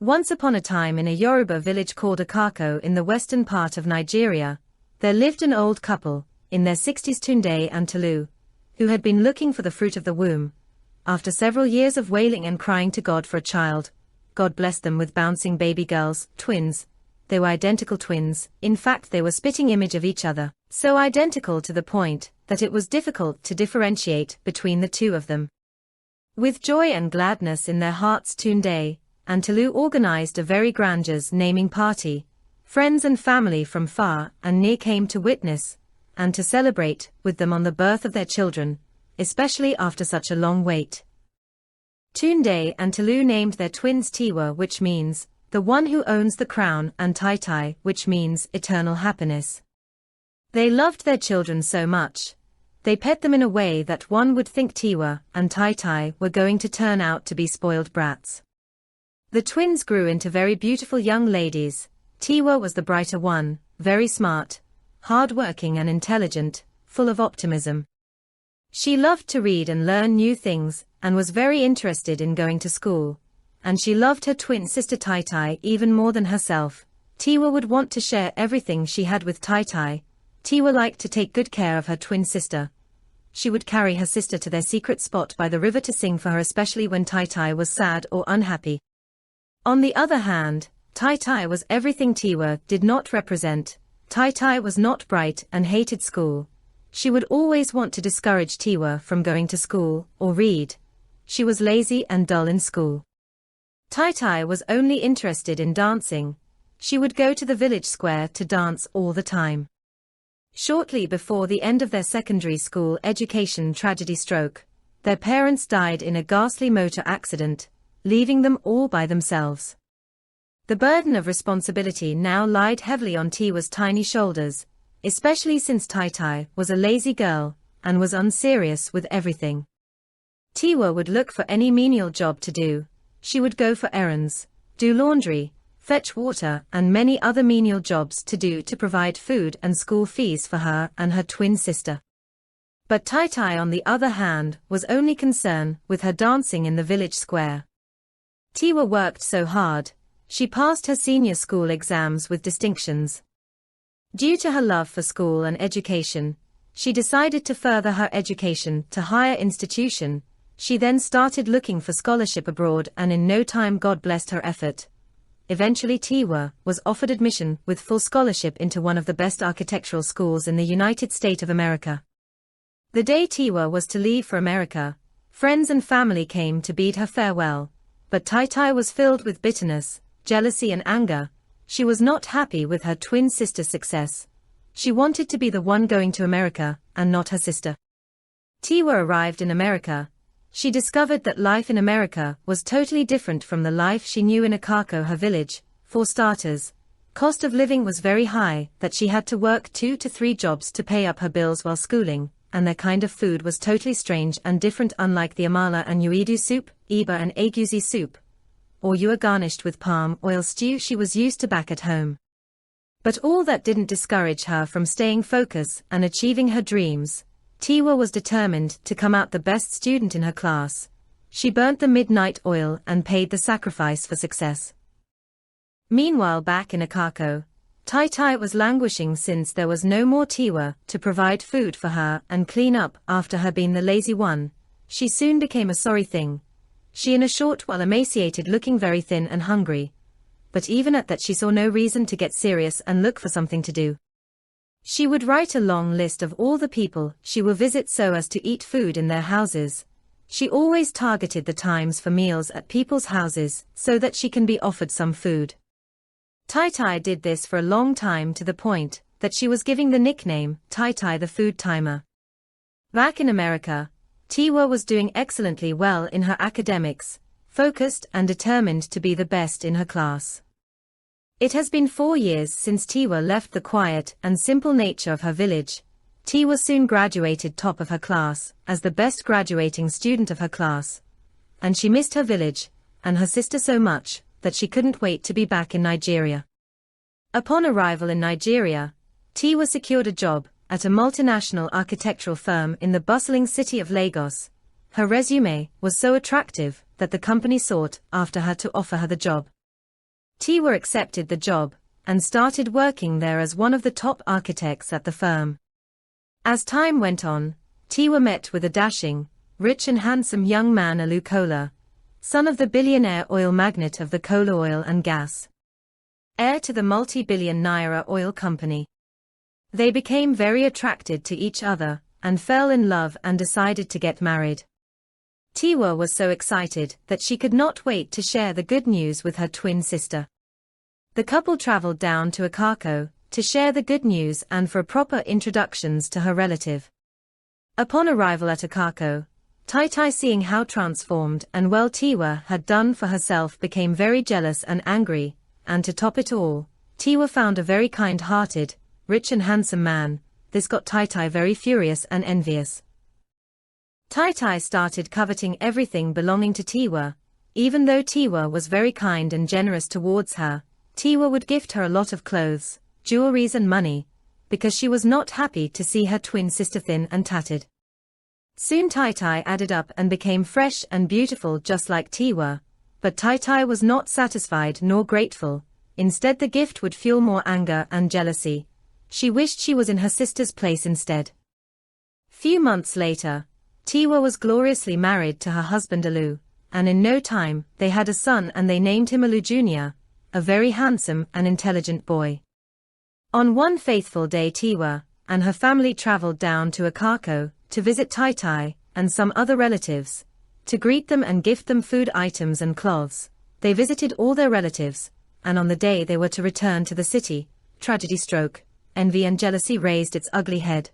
Once upon a time in a Yoruba village called Akako in the western part of Nigeria, there lived an old couple, in their 60s Tunde and Tolu, who had been looking for the fruit of the womb. After several years of wailing and crying to God for a child, God blessed them with bouncing baby girls, twins. They were identical twins, in fact they were spitting image of each other, so identical to the point that it was difficult to differentiate between the two of them. With joy and gladness in their hearts, Tunde and Tolu organized a very grandiose naming party. Friends and family from far and near came to witness and to celebrate with them on the birth of their children, especially after such a long wait. Tunde and Tolu named their twins Tiwa, which means the one who owns the crown, and Tai, which means eternal happiness. They loved their children so much. They pet them in a way that one would think Tiwa and Tai were going to turn out to be spoiled brats. The twins grew into very beautiful young ladies. Tiwa was the brighter one, very smart, hardworking and intelligent, full of optimism. She loved to read and learn new things, and was very interested in going to school. And she loved her twin sister Tai even more than herself. Tiwa would want to share everything she had with Tai. Tiwa liked to take good care of her twin sister. She would carry her sister to their secret spot by the river to sing for her, especially when Tai was sad or unhappy. On the other hand, Tai was everything Tiwa did not represent. Tai was not bright and hated school. She would always want to discourage Tiwa from going to school or read. She was lazy and dull in school. Tai was only interested in dancing. She would go to the village square to dance all the time. Shortly before the end of their secondary school education tragedy stroke, their parents died in a ghastly motor accident, leaving them all by themselves. The burden of responsibility now lied heavily on Tiwa's tiny shoulders, especially since Tai was a lazy girl and was unserious with everything. Tiwa would look for any menial job to do. She would go for errands, do laundry, fetch water and many other menial jobs to do to provide food and school fees for her and her twin sister. But Tai on the other hand was only concerned with her dancing in the village square. Tiwa worked so hard. She passed her senior school exams with distinctions. Due to her love for school and education, she decided to further her education to higher institution. She then started looking for scholarship abroad, and in no time God blessed her effort. Eventually Tiwa was offered admission with full scholarship into one of the best architectural schools in the United States of America. The day Tiwa was to leave for America, friends and family came to bid her farewell, but Tai was filled with bitterness, jealousy and anger. She was not happy with her twin sister's success. She wanted to be the one going to America, and not her sister. Tiwa arrived in America. She discovered that life in America was totally different from the life she knew in Akako, her village. For starters, cost of living was very high, that she had to work 2 to 3 jobs to pay up her bills while schooling, and their kind of food was totally strange and different, unlike the amala and uidu soup, iba and egusi soup, or ewa garnished with palm oil stew she was used to back at home. But all that didn't discourage her from staying focused and achieving her dreams. Tiwa was determined to come out the best student in her class. She burnt the midnight oil and paid the sacrifice for success. Meanwhile, back in Akako, Tai was languishing since there was no more Tiwa to provide food for her and clean up after her being the lazy one. She soon became a sorry thing. She in a short while emaciated, looking very thin and hungry. But even at that she saw no reason to get serious and look for something to do. She would write a long list of all the people she will visit so as to eat food in their houses. She always targeted the times for meals at people's houses so that she can be offered some food. Tai did this for a long time, to the point that she was giving the nickname Tai the food timer. Back in America, Tiwa was doing excellently well in her academics, focused and determined to be the best in her class. It has been 4 years since Tiwa left the quiet and simple nature of her village. Tiwa soon graduated top of her class as the best graduating student of her class. And she missed her village and her sister so much that she couldn't wait to be back in Nigeria. Upon arrival in Nigeria, Tiwa secured a job at a multinational architectural firm in the bustling city of Lagos. Her resume was so attractive that the company sought after her to offer her the job. Tiwa accepted the job and started working there as one of the top architects at the firm. As time went on, Tiwa met with a dashing, rich and handsome young man, Alu Kola, son of the billionaire oil magnate of the Kola Oil and Gas, heir to the multi-billion naira oil company. They became very attracted to each other and fell in love and decided to get married. Tiwa was so excited that she could not wait to share the good news with her twin sister. The couple traveled down to Akako to share the good news and for proper introductions to her relative. Upon arrival at Akako, Tai, seeing how transformed and well Tiwa had done for herself, became very jealous and angry, and to top it all, Tiwa found a very kind-hearted, rich and handsome man. This got Tai very furious and envious. Tai started coveting everything belonging to Tiwa. Even though Tiwa was very kind and generous towards her, Tiwa would gift her a lot of clothes, jewelries and money, because she was not happy to see her twin sister thin and tattered. Soon Tai added up and became fresh and beautiful just like Tiwa, but Tai was not satisfied nor grateful. Instead, the gift would fuel more anger and jealousy. She wished she was in her sister's place instead. Few months later, Tiwa was gloriously married to her husband Alu, and in no time they had a son and they named him Alu Jr., a very handsome and intelligent boy. On one faithful day, Tiwa and her family traveled down to Akako to visit Tai and some other relatives, to greet them and gift them food items and clothes. They visited all their relatives, and on the day they were to return to the city, tragedy struck, envy and jealousy raised its ugly head.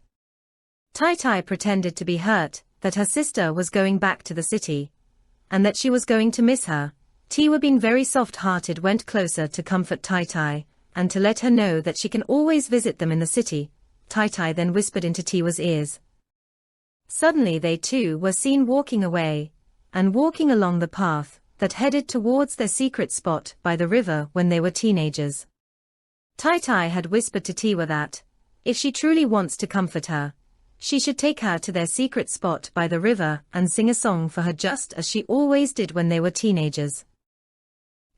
Tai pretended to be hurt that her sister was going back to the city, and that she was going to miss her. Tiwa, being very soft-hearted, went closer to comfort Tai and to let her know that she can always visit them in the city. Tai then whispered into Tiwa's ears. Suddenly they two were seen walking away, and walking along the path that headed towards their secret spot by the river when they were teenagers. Tai had whispered to Tiwa that, if she truly wants to comfort her, she should take her to their secret spot by the river and sing a song for her, just as she always did when they were teenagers.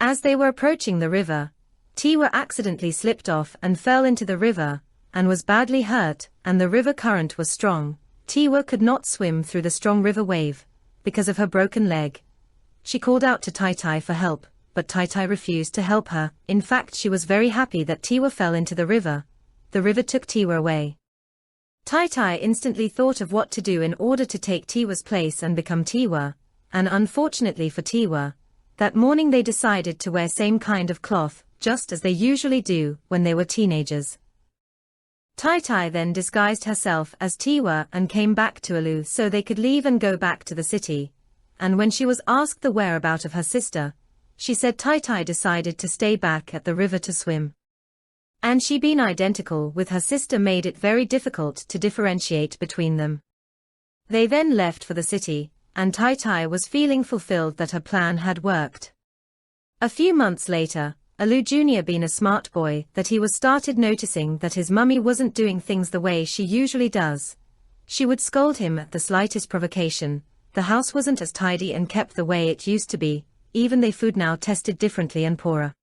As they were approaching the river, Tiwa accidentally slipped off and fell into the river, and was badly hurt, and the river current was strong. Tiwa could not swim through the strong river wave, because of her broken leg. She called out to Tai for help, but Tai refused to help her. In fact, she was very happy that Tiwa fell into the river. The river took Tiwa away. Tai instantly thought of what to do in order to take Tiwa's place and become Tiwa, and unfortunately for Tiwa, that morning they decided to wear same kind of cloth, just as they usually do when they were teenagers. Tai then disguised herself as Tiwa and came back to Alu so they could leave and go back to the city, and when she was asked the whereabouts of her sister, she said Tai decided to stay back at the river to swim. And she being identical with her sister made it very difficult to differentiate between them. They then left for the city, and Tai was feeling fulfilled that her plan had worked. A few months later, Alu Jr. being a smart boy that he was started noticing that his mummy wasn't doing things the way she usually does. She would scold him at the slightest provocation. The house wasn't as tidy and kept the way it used to be, even the food now tasted differently and poorer.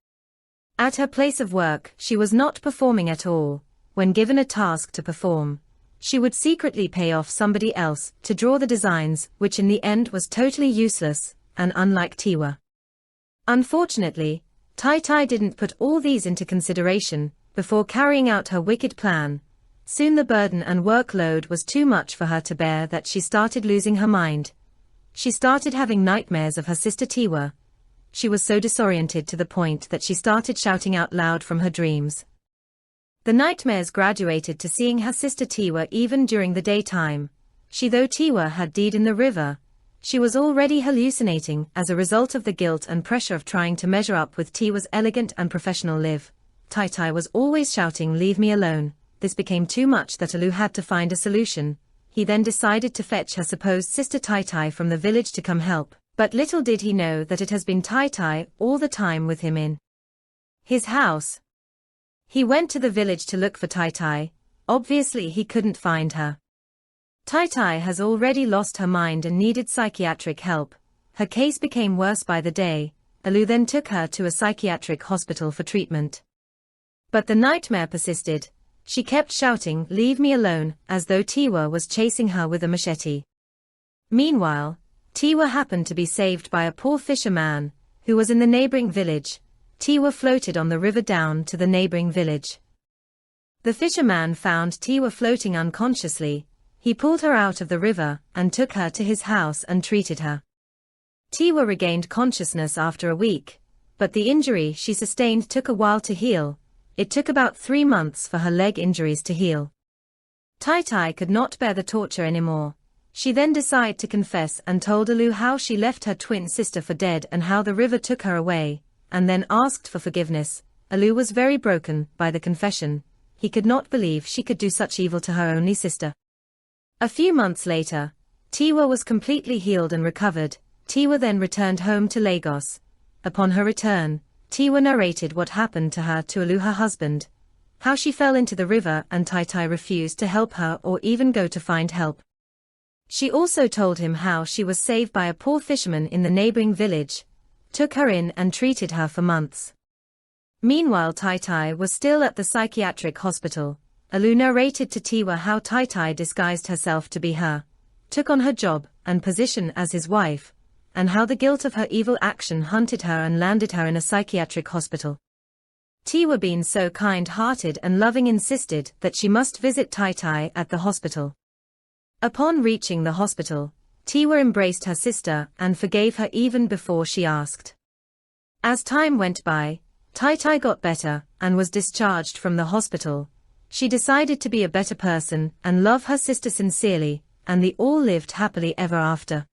At her place of work, she was not performing at all. When given a task to perform, she would secretly pay off somebody else to draw the designs, which in the end was totally useless, and unlike Tiwa. Unfortunately, Tai didn't put all these into consideration before carrying out her wicked plan. Soon the burden and workload was too much for her to bear that she started losing her mind. She started having nightmares of her sister Tiwa. She was so disoriented to the point that she started shouting out loud from her dreams. The nightmares graduated to seeing her sister Tiwa even during the daytime. Though Tiwa had died in the river, she was already hallucinating as a result of the guilt and pressure of trying to measure up with Tiwa's elegant and professional live. Tai was always shouting, "Leave me alone." This became too much that Alu had to find a solution. He then decided to fetch her supposed sister Tai from the village to come help. But little did he know that it has been Tai all the time with him in his house. He went to the village to look for Tai. Obviously he couldn't find her. Tai has already lost her mind and needed psychiatric help. Her case became worse by the day. Alu then took her to a psychiatric hospital for treatment. But the nightmare persisted. She kept shouting, "Leave me alone," as though Tiwa was chasing her with a machete. Meanwhile, Tiwa happened to be saved by a poor fisherman, who was in the neighboring village. Tiwa floated on the river down to the neighboring village. The fisherman found Tiwa floating unconsciously. He pulled her out of the river and took her to his house and treated her. Tiwa regained consciousness after a week, but the injury she sustained took a while to heal. It took about 3 months for her leg injuries to heal. Tai could not bear the torture anymore. She then decided to confess and told Alu how she left her twin sister for dead and how the river took her away, and then asked for forgiveness. Alu was very broken by the confession. He could not believe she could do such evil to her only sister. A few months later, Tiwa was completely healed and recovered. Tiwa then returned home to Lagos. Upon her return, Tiwa narrated what happened to her to Alu, her husband, how she fell into the river and Tai refused to help her or even go to find help. She also told him how she was saved by a poor fisherman in the neighboring village, took her in and treated her for months. Meanwhile, Tai was still at the psychiatric hospital. Alu narrated to Tiwa how Tai disguised herself to be her, took on her job and position as his wife, and how the guilt of her evil action hunted her and landed her in a psychiatric hospital. Tiwa, being so kind-hearted and loving, insisted that she must visit Tai at the hospital. Upon reaching the hospital, Tiwa embraced her sister and forgave her even before she asked. As time went by, Tai got better and was discharged from the hospital. She decided to be a better person and love her sister sincerely, and they all lived happily ever after.